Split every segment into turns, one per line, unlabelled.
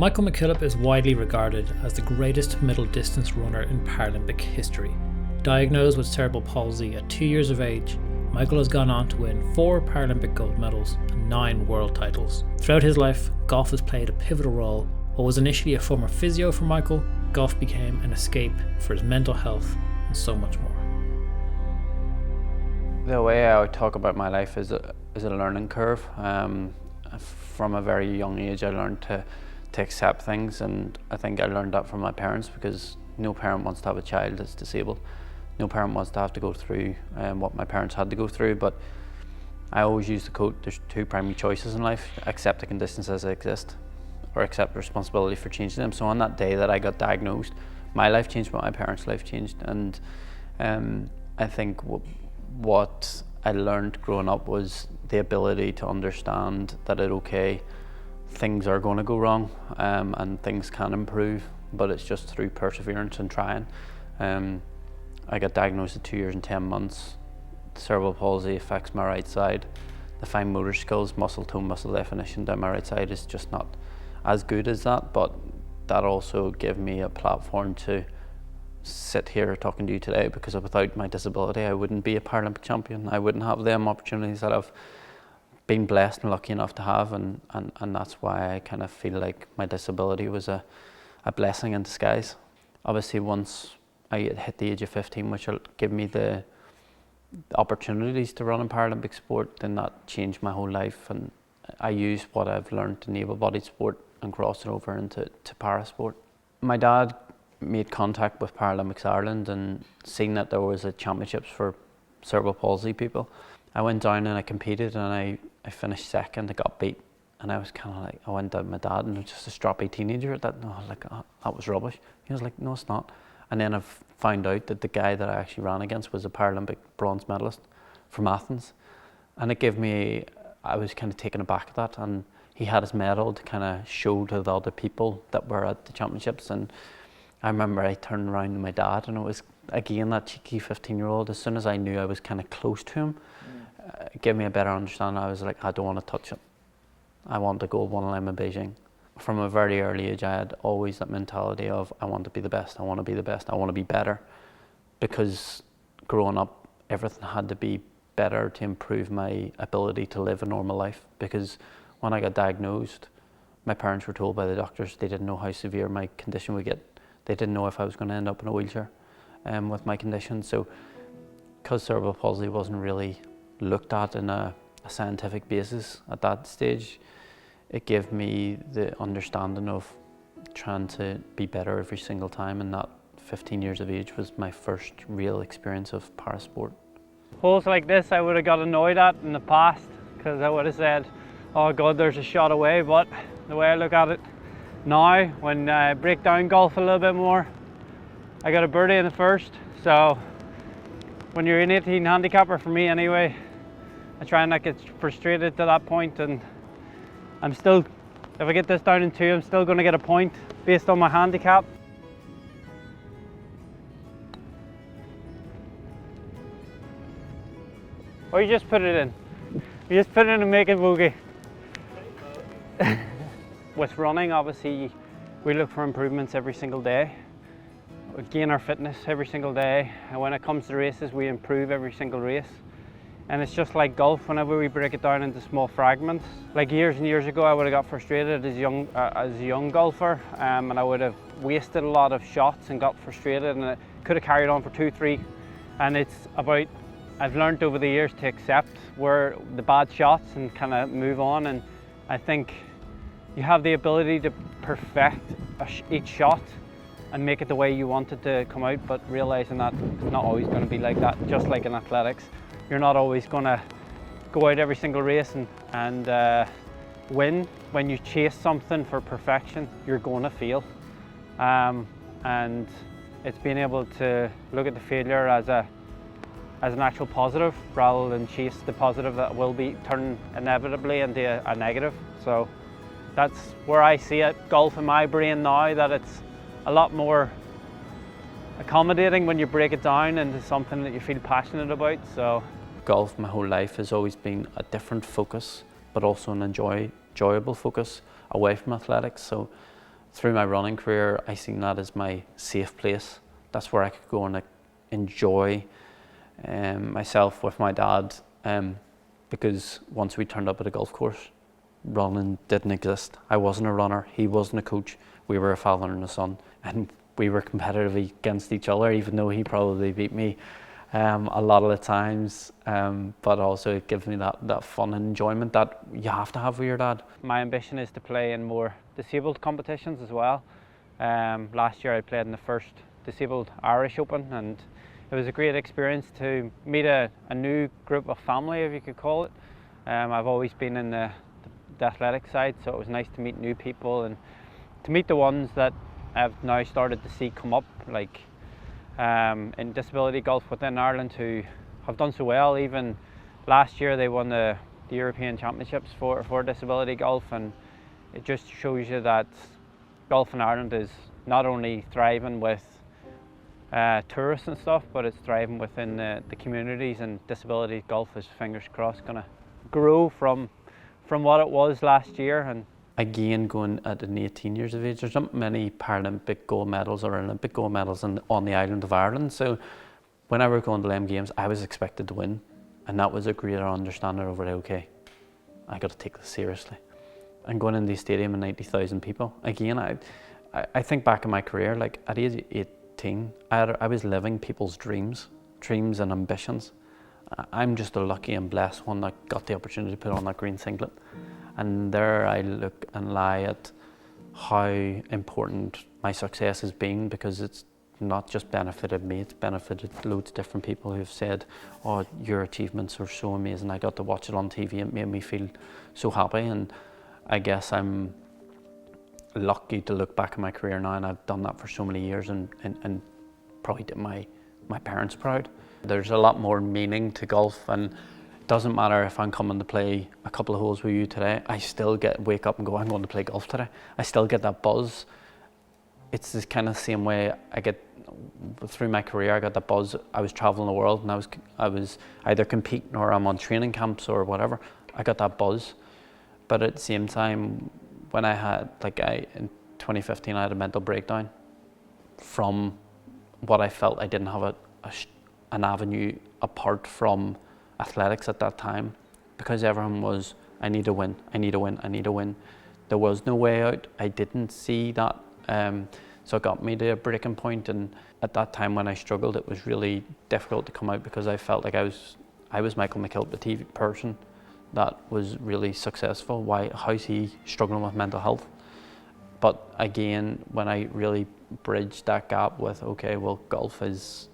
Michael McKillop is widely regarded as the greatest middle distance runner in Paralympic history. Diagnosed with cerebral palsy at 2 years of age, Michael has gone on to win 4 Paralympic gold medals and 9 world titles. Throughout his life, golf has played a pivotal role. What was initially a former physio for Michael, golf became an escape for his mental health and so much more.
The way I would talk about my life is a learning curve. From a very young age I learned to accept things, and I think I learned that from my parents, because no parent wants to have a child that's disabled. No parent wants to have to go through what my parents had to go through, but I always use the quote, there's 2 primary choices in life: accept the conditions as they exist, or accept responsibility for changing them. So on that day that I got diagnosed, my life changed, but my parents' life changed. And I think what I learned growing up was the ability to understand that things are going to go wrong, and things can improve, but it's just through perseverance and trying. I got diagnosed at 2 years and 10 months. Cerebral palsy affects my right side. The fine motor skills, muscle tone, muscle definition down my right side is just not as good as that, but that also gave me a platform to sit here talking to you today, because without my disability I wouldn't be a Paralympic champion. I wouldn't have them opportunities that I've been blessed and lucky enough to have, and that's why I kind of feel like my disability was a blessing in disguise. Obviously once I hit the age of 15, which will give me the opportunities to run in Paralympic sport, then that changed my whole life, and I used what I've learned in able-bodied sport and crossed it over into para sport. My dad made contact with Paralympics Ireland and seen that there was a championships for cerebral palsy people. I went down and I competed, and I finished second. I got beat, and I was kind of like, I went down to my dad, and I was just a stroppy teenager at that, and I was like, oh, that was rubbish. He was like, no, it's not. And then I've found out that the guy that I actually ran against was a Paralympic bronze medalist from Athens, and it gave me, I was kind of taken aback at that, and he had his medal to kind of show to the other people that were at the championships. And I remember I turned around to my dad, and it was again that cheeky 15-year-old. As soon as I knew I was kind of close to him, it gave me a better understanding. I was like, I don't want to touch it. I want to go one line in Beijing. From a very early age, I had always that mentality of, I want to be the best, I want to be the best, I want to be better. Because growing up, everything had to be better to improve my ability to live a normal life. Because when I got diagnosed, my parents were told by the doctors they didn't know how severe my condition would get. They didn't know if I was going to end up in a wheelchair with my condition. So because cerebral palsy wasn't really looked at in a scientific basis at that stage, it gave me the understanding of trying to be better every single time, and that 15 years of age was my first real experience of parasport.
Holes like this I would have got annoyed at in the past, because I would have said, oh God, there's a shot away. But the way I look at it now, when I break down golf a little bit more, I got a birdie in the first. So when you're an 18 handicapper, for me anyway, I try and not get frustrated to that point, and I'm still, if I get this down in 2, I'm still going to get a point based on my handicap. Or you just put it in. You just put it in and make it bogey. With running, obviously, we look for improvements every single day. We gain our fitness every single day. And when it comes to races, we improve every single race. And it's just like golf, whenever we break it down into small fragments. Like years and years ago, I would have got frustrated as a young golfer, and I would have wasted a lot of shots and got frustrated, and it could have carried on for 2, 3. And it's about, I've learned over the years to accept where the bad shots and kind of move on. And I think you have the ability to perfect each shot and make it the way you want it to come out, but realizing that it's not always going to be like that. Just like in athletics, you're not always going to go out every single race and win. When you chase something for perfection, you're going to fail. And it's being able to look at the failure as an actual positive, rather than chase the positive that will be turn inevitably into a negative. So that's where I see it, golf in my brain now, that it's a lot more accommodating when you break it down into something that you feel passionate about. So
golf my whole life has always been a different focus, but also an enjoyable focus away from athletics. So through my running career, I seen that as my safe place. That's where I could go and enjoy myself with my dad, because once we turned up at a golf course, running didn't exist. I wasn't a runner, he wasn't a coach, we were a father and a son, and we were competitive against each other, even though he probably beat me a lot of the times, but also it gives me that fun and enjoyment that you have to have with your dad.
My ambition is to play in more disabled competitions as well. Last year I played in the first Disabled Irish Open, and it was a great experience to meet a new group of family, if you could call it. I've always been in the athletic side, so it was nice to meet new people and to meet the ones that I've now started to see come up, like in disability golf within Ireland, who have done so well. Even last year they won the European Championships for disability golf, and it just shows you that golf in Ireland is not only thriving with tourists and stuff, but it's thriving within the communities, and disability golf is, fingers crossed, going to grow from what it was last year. And
again, going at 18 years of age, there's not many Paralympic gold medals or Olympic gold medals on the island of Ireland. So when I was going to the Games, I was expected to win, and that was a greater understanding of it. Okay, I got to take this seriously. And going in the stadium and 90,000 people, again, I think back in my career, like at age 18, I was living people's dreams and ambitions. I'm just a lucky and blessed one that got the opportunity to put on that green singlet. And there I look and lie at how important my success has been, because it's not just benefited me, it's benefited loads of different people who've said, oh, your achievements are so amazing. I got to watch it on TV, it made me feel so happy. And I guess I'm lucky to look back at my career now, and I've done that for so many years, and probably did my parents proud. There's a lot more meaning to golf, and it doesn't matter if I'm coming to play a couple of holes with you today, I still wake up and go, I'm going to play golf today. I still get that buzz. It's the kind of same way I get through my career. I got that buzz. I was traveling the world, and I was either competing or I'm on training camps or whatever. I got that buzz. But at the same time, when I had, in 2015, I had a mental breakdown from what I felt I didn't have an avenue apart from athletics at that time, because everyone was, I need to win, I need to win, I need to win. There was no way out. I didn't see that. So it got me to a breaking point, and at that time when I struggled, it was really difficult to come out, because I felt like I was Michael McKillop, the TV person that was really successful. How's he struggling with mental health? But again, when I really bridged that gap with, okay, well, golf is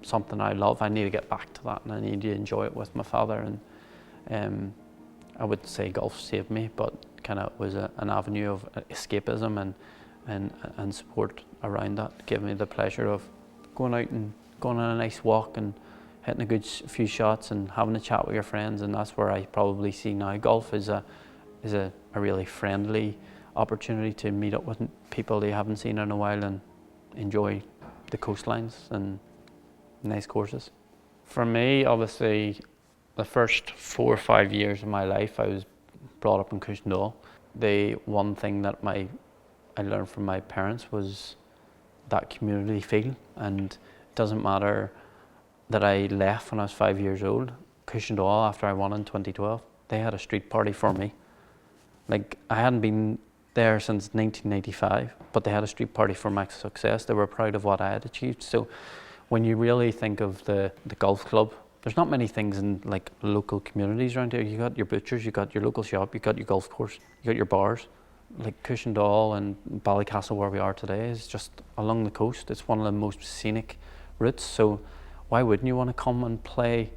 something I love, I need to get back to that, and I need to enjoy it with my father. And I would say golf saved me, but kind of was an avenue of escapism and support around that. Gave me the pleasure of going out and going on a nice walk and hitting a good few shots and having a chat with your friends. And that's where I probably see now golf is a really friendly opportunity to meet up with people that you haven't seen in a while and enjoy the coastlines and nice courses. For me, obviously, the first 4 or 5 years of my life, I was brought up in Cushendall. The one thing that I learned from my parents was that community feel, and it doesn't matter that I left when I was 5 years old. Cushendall, after I won in 2012, they had a street party for me. Like, I hadn't been there since 1995, but they had a street party for my success. They were proud of what I had achieved. So when you really think of the golf club, there's not many things in like local communities around here. You got your butchers, you got your local shop, you got your golf course, you got your bars. Like Cushendall and Ballycastle, where we are today, is just along the coast. It's one of the most scenic routes. So why wouldn't you want to come and play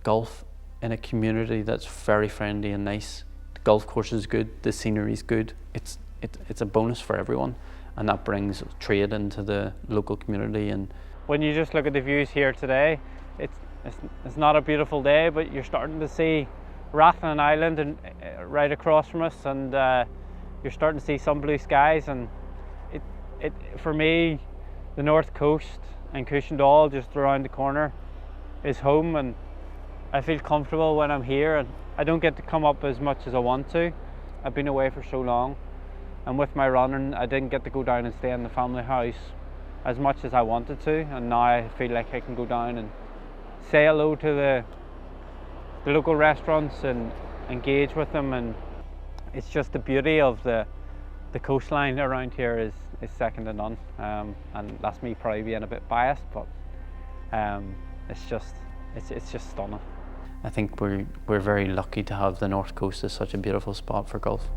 golf in a community that's very friendly and nice? The golf course is good, the scenery is good. It's a bonus for everyone, and that brings trade into the local community. And
when you just look at the views here today, it's not a beautiful day, but you're starting to see Rathlin Island and right across from us, and you're starting to see some blue skies. And it for me, the north coast and Cushendall just around the corner is home, and I feel comfortable when I'm here. And I don't get to come up as much as I want to. I've been away for so long, And with my running, I didn't get to go down and stay in the family house as much as I wanted to, and now I feel like I can go down and say hello to the local restaurants and engage with them. And it's just the beauty of the coastline around here is second to none, and that's me probably being a bit biased, but it's just stunning.
I think we're very lucky to have the North Coast as such a beautiful spot for golf.